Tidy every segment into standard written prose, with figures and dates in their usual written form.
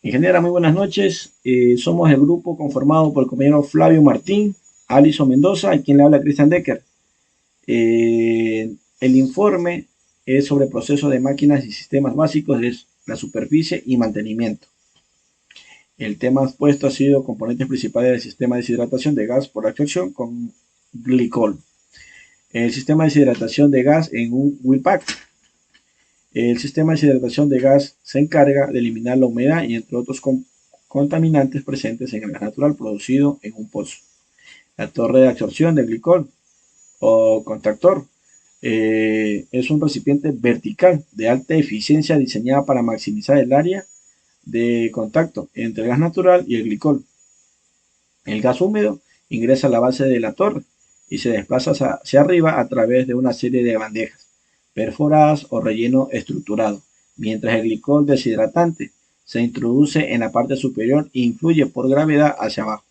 Ingeniera, muy buenas noches. Somos el grupo conformado por el compañero Flavio Martín, Alison Mendoza y quien le habla Christian Decker. El informe es sobre procesos de máquinas y sistemas básicos de la superficie y mantenimiento. El tema expuesto ha sido componentes principales del sistema de deshidratación de gas por absorción con glicol. El sistema de deshidratación de gas en un WIPAC. El sistema de deshidratación de gas se encarga de eliminar la humedad y entre otros contaminantes presentes en el gas natural producido en un pozo. La torre de absorción de glicol o contactor es un recipiente vertical de alta eficiencia diseñada para maximizar el área de contacto entre el gas natural y el glicol. El gas húmedo ingresa a la base de la torre y se desplaza hacia arriba a través de una serie de bandejas perforadas o relleno estructurado, mientras el glicol deshidratante se introduce en la parte superior e influye por gravedad hacia abajo.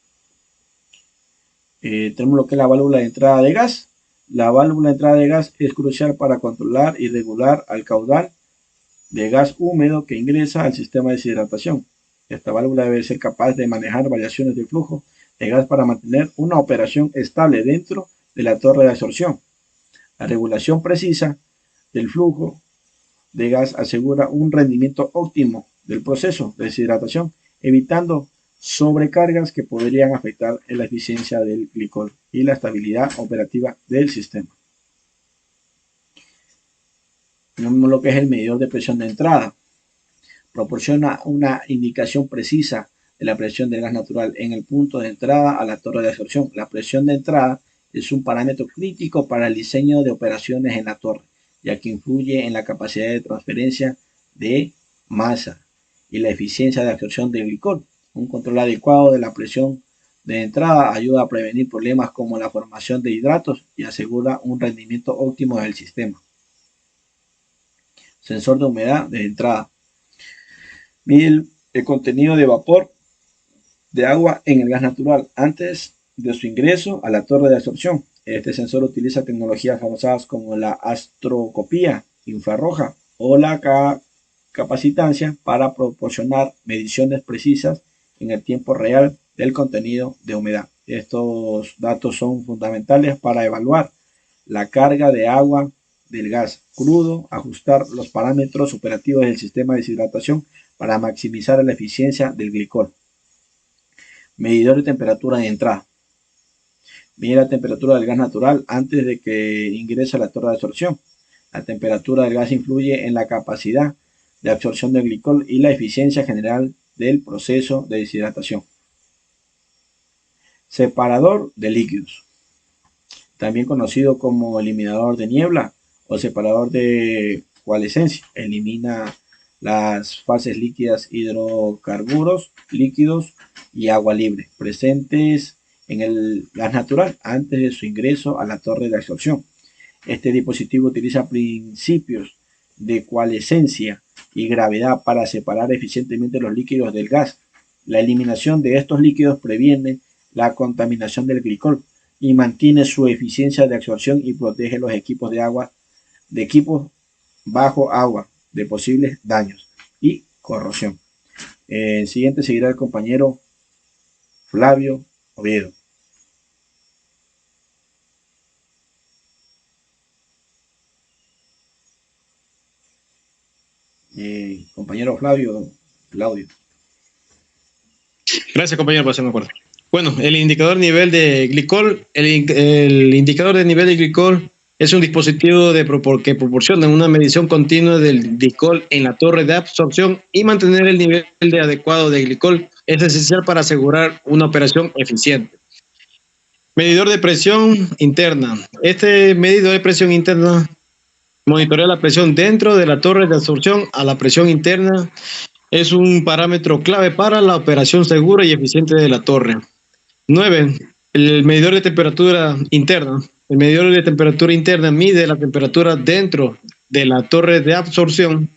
Tenemos lo que es la válvula de entrada de gas. La válvula de entrada de gas es crucial para controlar y regular el caudal de gas húmedo que ingresa al sistema de deshidratación. Esta válvula debe ser capaz de manejar variaciones de flujo de gas para mantener una operación estable dentro de la torre de absorción. La regulación precisa del flujo de gas asegura un rendimiento óptimo del proceso de deshidratación, evitando sobrecargas que podrían afectar en la eficiencia del glicol y la estabilidad operativa del sistema. Tenemos lo que es el medidor de presión de entrada. Proporciona una indicación precisa de la presión del gas natural en el punto de entrada a la torre de absorción. La presión de entrada es un parámetro crítico para el diseño de operaciones en la torre, ya que influye en la capacidad de transferencia de masa y la eficiencia de absorción del glicol. Un control adecuado de la presión de entrada ayuda a prevenir problemas como la formación de hidratos y asegura un rendimiento óptimo del sistema. Sensor de humedad de entrada. Mide el contenido de vapor de agua en el gas natural antes de su ingreso a la torre de absorción. Este sensor utiliza tecnologías avanzadas como la astroscopía infrarroja o la capacitancia para proporcionar mediciones precisas en el tiempo real del contenido de humedad. Estos datos son fundamentales para evaluar la carga de agua del gas crudo, ajustar los parámetros operativos del sistema de deshidratación para maximizar la eficiencia del glicol. Medidor de temperatura de entrada. Mide la temperatura del gas natural antes de que ingrese a la torre de absorción. La temperatura del gas influye en la capacidad de absorción del glicol y la eficiencia general del proceso de deshidratación. Separador de líquidos, también conocido como eliminador de niebla o separador de coalescencia. Elimina las fases líquidas, hidrocarburos líquidos y agua libre presentes en el gas natural antes de su ingreso a la torre de absorción. Este dispositivo utiliza principios de coalescencia y gravedad para separar eficientemente los líquidos del gas. La eliminación de estos líquidos previene la contaminación del glicol y mantiene su eficiencia de absorción y protege los equipos de equipos bajo agua de posibles daños y corrosión. El siguiente seguirá el compañero Flavio Oviedo. Compañero Flavio, Claudio. Gracias, compañero, por hacerme acuerdo. Bueno, el indicador nivel de glicol, el indicador de nivel de glicol es un dispositivo que proporciona una medición continua del glicol en la torre de absorción y mantener el nivel adecuado de glicol es esencial para asegurar una operación eficiente. Medidor de presión interna. Este medidor de presión interna monitorea la presión dentro de la torre de absorción a la presión interna. Es un parámetro clave para la operación segura y eficiente de la torre. 9. El medidor de temperatura interna. El medidor de temperatura interna mide la temperatura dentro de la torre de absorción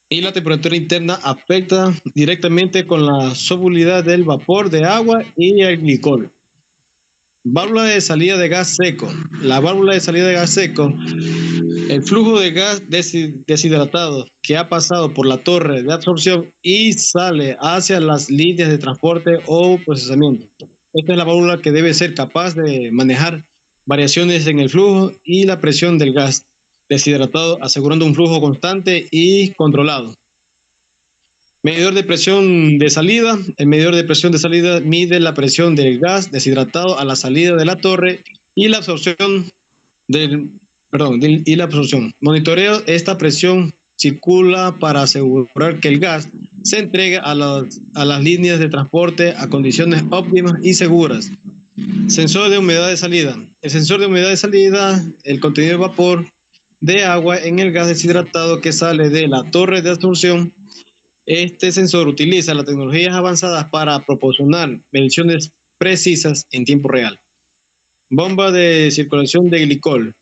y la temperatura interna afecta directamente con la solubilidad del vapor de agua y el glicol. Válvula de salida de gas seco. La válvula de salida de gas seco, el flujo de gas deshidratado que ha pasado por la torre de absorción y sale hacia las líneas de transporte o procesamiento. Esta es la válvula que debe ser capaz de manejar variaciones en el flujo y la presión del gas deshidratado, asegurando un flujo constante y controlado. Medidor de presión de salida. El medidor de presión de salida mide la presión del gas deshidratado a la salida de la torre y la absorción y la absorción. Monitoreo esta presión circula para asegurar que el gas se entregue a las líneas de transporte a condiciones óptimas y seguras. Sensor de humedad de salida. El sensor de humedad de salida, el contenido de vapor de agua en el gas deshidratado que sale de la torre de absorción. Este sensor utiliza las tecnologías avanzadas para proporcionar mediciones precisas en tiempo real. Bomba de circulación de glicol.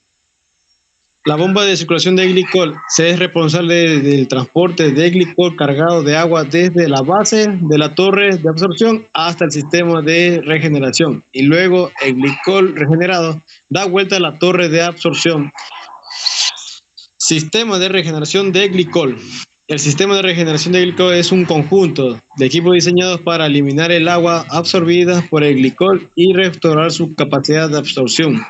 La bomba de circulación de glicol se es responsable del transporte de glicol cargado de agua desde la base de la torre de absorción hasta el sistema de regeneración. Y luego el glicol regenerado da vuelta a la torre de absorción. Sistema de regeneración de glicol. El sistema de regeneración de glicol es un conjunto de equipos diseñados para eliminar el agua absorbida por el glicol y restaurar su capacidad de absorción.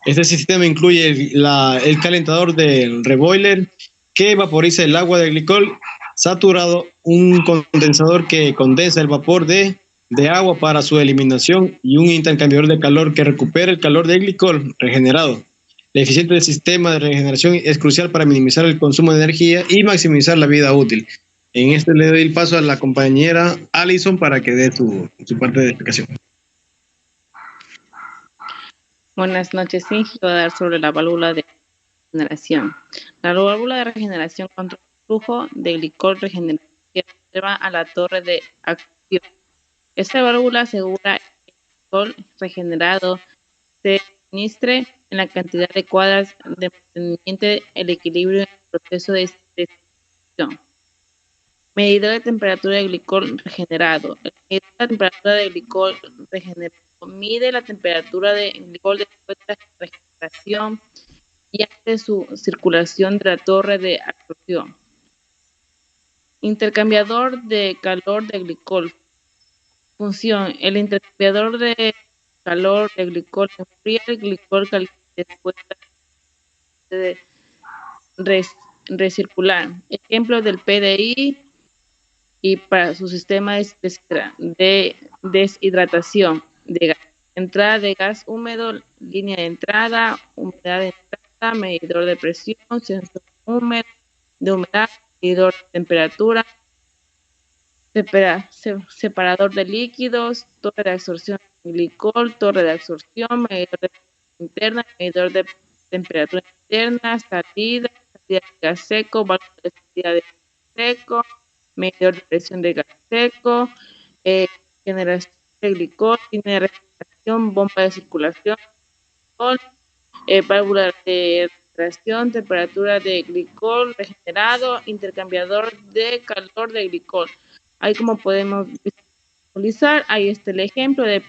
Este sistema incluye el calentador del reboiler que vaporiza el agua del glicol saturado, un condensador que condensa el vapor de agua para su eliminación y un intercambiador de calor que recupera el calor del glicol regenerado. El eficiente sistema de regeneración es crucial para minimizar el consumo de energía y maximizar la vida útil. En este le doy el paso a la compañera Alison para que dé su parte de explicación. Buenas noches, sí, voy a dar sobre la válvula de regeneración. La válvula de regeneración controla el flujo de glicol regenerado que lleva a la torre de acción. Esta válvula asegura que el glicol regenerado se suministre en la cantidad adecuada de mantenimiento el equilibrio en el proceso de desinfección. Medidor de temperatura de glicol regenerado. El medidor de temperatura de glicol regenerado mide la temperatura de glicol después de la regeneración y antes de su circulación de la torre de absorción. Intercambiador de calor de glicol. Función. El intercambiador de calor de glicol enfría el glicol caliente después de recircular. Ejemplo del PDI y para su sistema de deshidratación de gas. Entrada de gas húmedo, línea de entrada, humedad de entrada, medidor de presión, sensor de humedad, medidor de temperatura, separador de líquidos, torre de absorción de glicol, torre de absorción, medidor de interna, medidor de temperatura interna, salida de gas seco, válvula de salida de gas seco, medidor de presión de gas seco, generación de glicol, línea de regeneración, bomba de circulación, válvula de regeneración, temperatura de glicol regenerado, intercambiador de calor de glicol. Ahí como podemos visualizar, ahí está el ejemplo del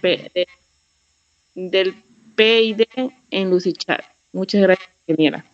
PID en Lucy Chat. Muchas gracias, ingeniera.